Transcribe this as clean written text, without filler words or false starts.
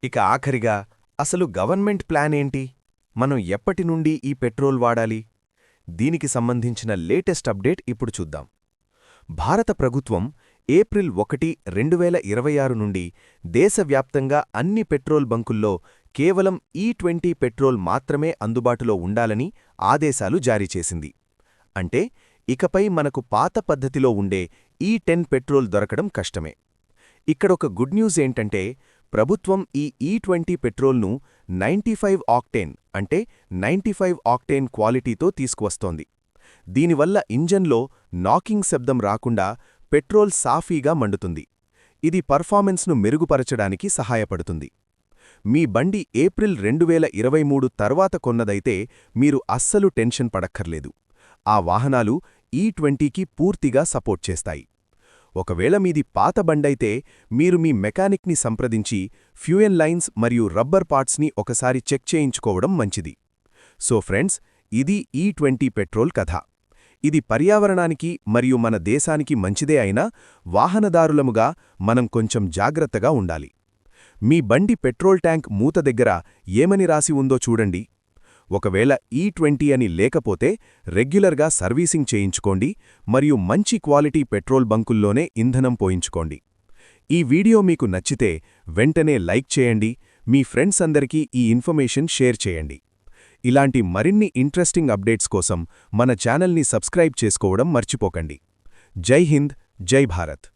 ఇక ఆఖరిగా అసలు గవర్నమెంట్ ప్లాన్ ఏంటి? మనం ఎప్పటి నుండి ఈ పెట్రోల్ వాడాలి? దీనికి సంబంధించిన లేటెస్ట్ అప్డేట్ ఇప్పుడు చూద్దాం. భారత ప్రభుత్వం ఏప్రిల్ 1, 2026 నుండి దేశవ్యాప్తంగా అన్ని పెట్రోల్ బంకుల్లో కేవలం E20 పెట్రోల్ మాత్రమే అందుబాటులో ఉండాలని ఆదేశాలు జారీ చేసింది. అంటే ఇకపై మనకు పాత పద్ధతిలో ఉండే E10 పెట్రోల్ దొరకడం కష్టమే. ఇక్కడొక గుడ్ న్యూస్ ఏంటంటే, ప్రభుత్వం ఈ E20 పెట్రోల్ను 95 ఆక్టేన్ అంటే 95 ఆక్టేన్ క్వాలిటీతో తీసుకువస్తోంది. దీనివల్ల ఇంజన్లో నాకింగ్ శబ్దం రాకుండా పెట్రోల్ సాఫీగా మండుతుంది. ఇది పర్ఫార్మెన్స్ను మెరుగుపరచడానికి సహాయపడుతుంది. మీ బండి ఏప్రిల్ 2023 తర్వాత కొన్నదైతే మీరు అస్సలు టెన్షన్ పడక్కర్లేదు. ఆ వాహనాలు E20కి పూర్తిగా సపోర్ట్ చేస్తాయి. ఒకవేళ మీది పాత బండైతే మీరు మీ మెకానిక్ని సంప్రదించి ఫ్యూయల్ లైన్స్ మరియు రబ్బర్ పార్ట్స్ని ఒకసారి చెక్ చేయించుకోవడం మంచిది. సో ఫ్రెండ్స్, ఇది E20 పెట్రోల్ కథ. ఇది పర్యావరణానికి మరియు మన దేశానికి మంచిదే అయినా వాహనదారులముగా మనం కొంచెం జాగ్రత్తగా ఉండాలి. మీ బండి పెట్రోల్ ట్యాంక్ మూత దగ్గర ఏమని రాసి ఉందో చూడండి. ఒకవేళ E20 అని లేకపోతే రెగ్యులర్గా సర్వీసింగ్ చేయించుకోండి మరియు మంచి క్వాలిటీ పెట్రోల్ బంకుల్లోనే ఇంధనం పోయించుకోండి. ఈ వీడియో మీకు నచ్చితే వెంటనే లైక్ చేయండి, మీ ఫ్రెండ్స్ అందరికీ ఈ ఇన్ఫర్మేషన్ షేర్ చేయండి. ఇలాంటి మరిన్ని ఇంట్రెస్టింగ్ అప్డేట్స్ కోసం మన ఛానల్ని సబ్స్క్రైబ్ చేసుకోవడం మర్చిపోకండి. జై హింద్, జై భారత్.